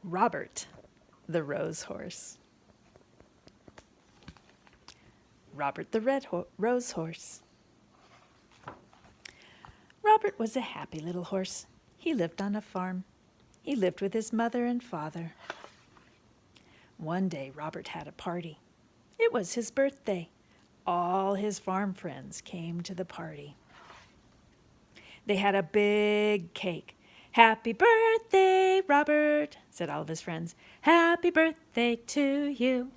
Robert the Rose Horse. Robert the Rose Horse. Robert was a happy little horse. He lived on a farm. He lived with his mother and father. One day, Robert had a party. It was his birthday. All his farm friends came to the party. They had a big cake. "Happy birthday, Robert," said all of his friends. "Happy birthday to you."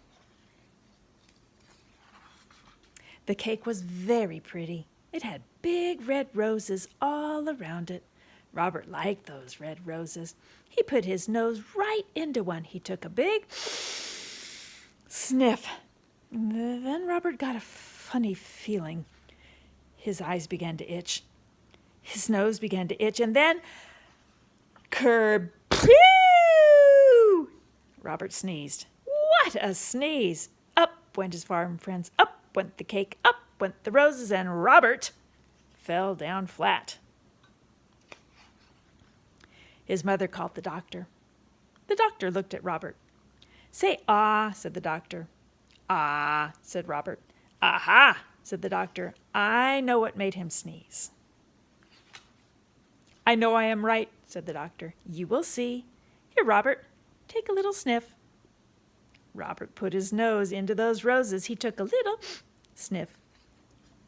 The cake was very pretty. It had big red roses all around it. Robert liked those red roses. He put his nose right into one. He took a big sniff. Then Robert got a funny feeling. His eyes began to itch. His nose began to itch, and then kerpew! Robert sneezed. What a sneeze! Up went his farm friends. Up went the cake. Up went the roses, and Robert fell down flat. His mother called the doctor. The doctor looked at Robert. "Say ah," said the doctor. "Ah," said Robert. "Aha," said the doctor. "I know what made him sneeze." "I know I am right," said the doctor. "You will see. Here, Robert, take a little sniff." Robert put his nose into those roses. He took a little sniff.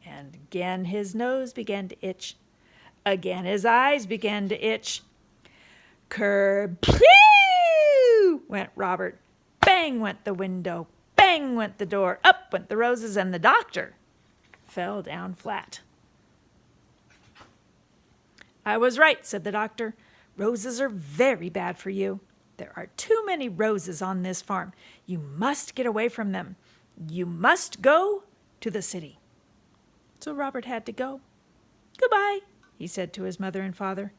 And again his nose began to itch. Again his eyes began to itch. Kerpew! Went Robert. Bang went the window. Bang went the door. Up went the roses, and the doctor fell down flat. "I was right," said the doctor. "Roses are very bad for you. There are too many roses on this farm. You must get away from them. You must go to the city." So Robert had to go. "Goodbye," he said to his mother and father.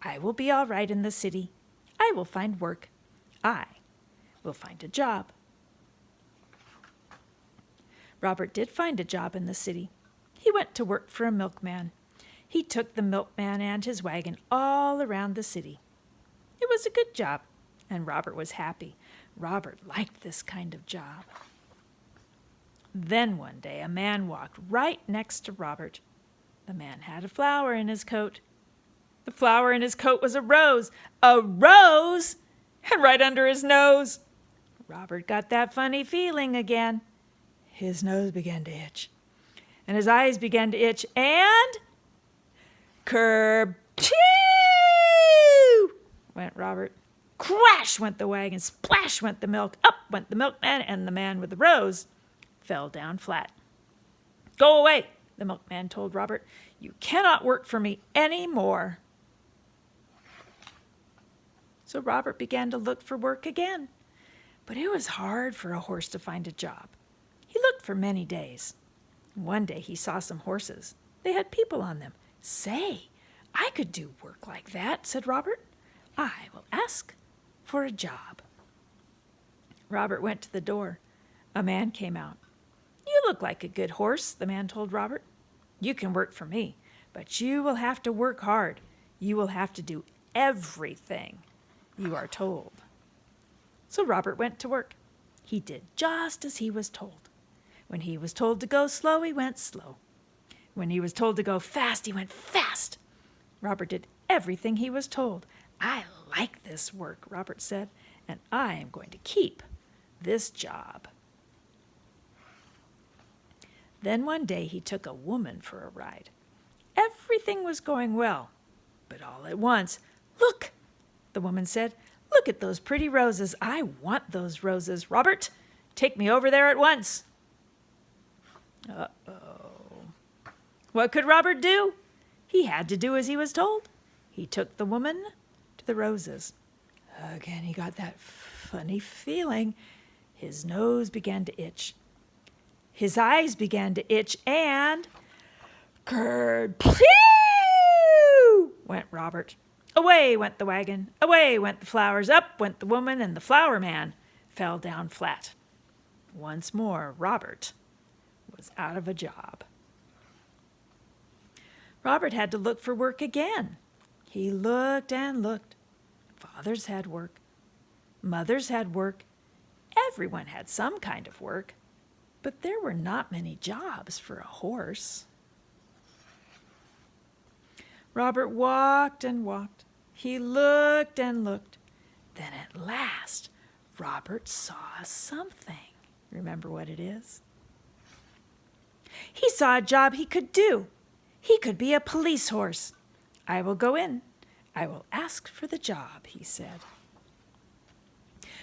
"I will be all right in the city. I will find work. I will find a job." Robert did find a job in the city. He went to work for a milkman. He took the milkman and his wagon all around the city. It was a good job, and Robert was happy. Robert liked this kind of job. Then one day a man walked right next to Robert. The man had a flower in his coat. The flower in his coat was a rose. A rose! And right under his nose. Robert got that funny feeling again. His nose began to itch, and his eyes began to itch, and kerpew! Went Robert. Crash went the wagon. Splash went the milk. Up went the milkman, and the man with the rose fell down flat. "Go away," the milkman told Robert. "You cannot work for me any more." So Robert began to look for work again. But it was hard for a horse to find a job. He looked for many days. One day he saw some horses. They had people on them. "Say, I could do work like that," said Robert. "I will ask for a job." Robert went to the door. A man came out. "You look like a good horse," the man told Robert. "You can work for me, but you will have to work hard. You will have to do everything you are told." So Robert went to work. He did just as he was told. When he was told to go slow, he went slow. When he was told to go fast, he went fast. Robert did everything he was told. "I like this work," Robert said, "and I am going to keep this job." Then one day he took a woman for a ride. Everything was going well, but all at once, "Look," the woman said. "Look at those pretty roses. I want those roses. Robert, take me over there at once." Uh-oh. What could Robert do? He had to do as he was told. He took the woman to the roses. Again, he got that funny feeling. His nose began to itch. His eyes began to itch, and kerpew! Went Robert. Away went the wagon. Away went the flowers. Up went the woman, and the flower man fell down flat. Once more, Robert was out of a job. Robert had to look for work again. He looked and looked. Fathers had work. Mothers had work. Everyone had some kind of work. But there were not many jobs for a horse. Robert walked and walked. He looked and looked. Then at last, Robert saw something. Remember what it is? He saw a job he could do. He could be a police horse. I will go in. I will ask for the job, he said.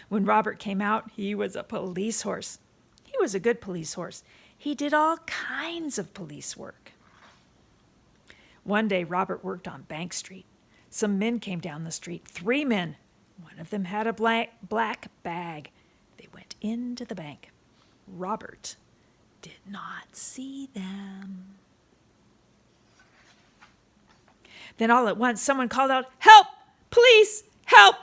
When Robert came out, he was a police horse. He was a good police horse. He did all kinds of police work. One day, Robert worked on Bank Street. Some men came down the street, 3 men. One of them had a black bag. They went into the bank. Robert did not see them. Then all at once, someone called out, "Help! Police! Help!"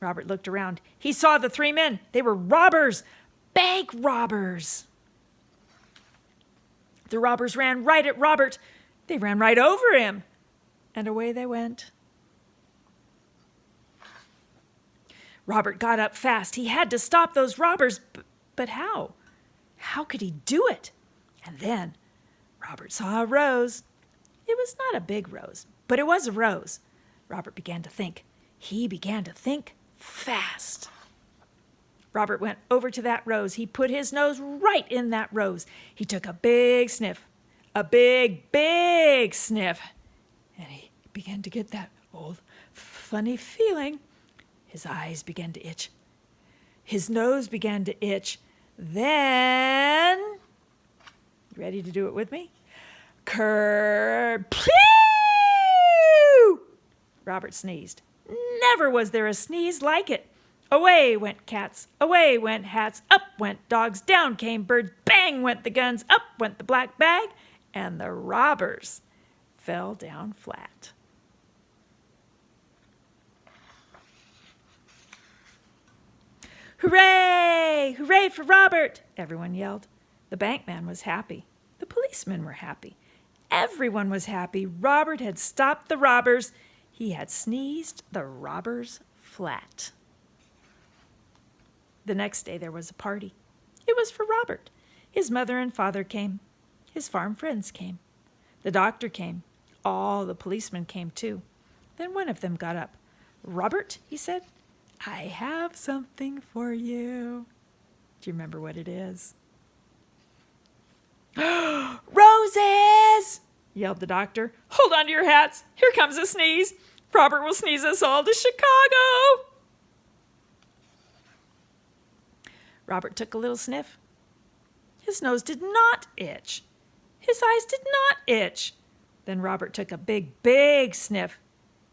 Robert looked around. He saw the 3 men. They were robbers, bank robbers. The robbers ran right at Robert. They ran right over him, and away they went. Robert got up fast. He had to stop those robbers, but how? How could he do it? And then Robert saw a rose. It was not a big rose, but it was a rose. Robert began to think. He began to think fast. Robert went over to that rose. He put his nose right in that rose. He took a big sniff, a big, big sniff, and he began to get that old, funny feeling. His eyes began to itch. His nose began to itch. Then, you ready to do it with me? Kerplew! Robert sneezed. Never was there a sneeze like it. Away went cats, away went hats, up went dogs, down came birds, bang went the guns, up went the black bag, and the robbers fell down flat. Hooray! Hooray for Robert! Everyone yelled. The bankman was happy. The policemen were happy. Everyone was happy. Robert had stopped the robbers. He had sneezed the robbers flat. The next day there was a party. It was for Robert. His mother and father came. His farm friends came. The doctor came. All the policemen came too. Then one of them got up. "Robert," he said, "I have something for you." Do you remember what it is? "Roses!" yelled the doctor. "Hold on to your hats. Here comes a sneeze. Robert will sneeze us all to Chicago." Robert took a little sniff. His nose did not itch. His eyes did not itch. Then Robert took a big, big sniff.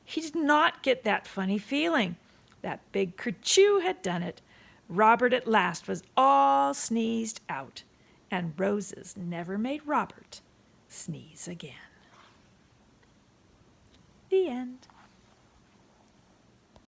He did not get that funny feeling. That big kerchew had done it. Robert at last was all sneezed out, and roses never made Robert sneeze again. The end.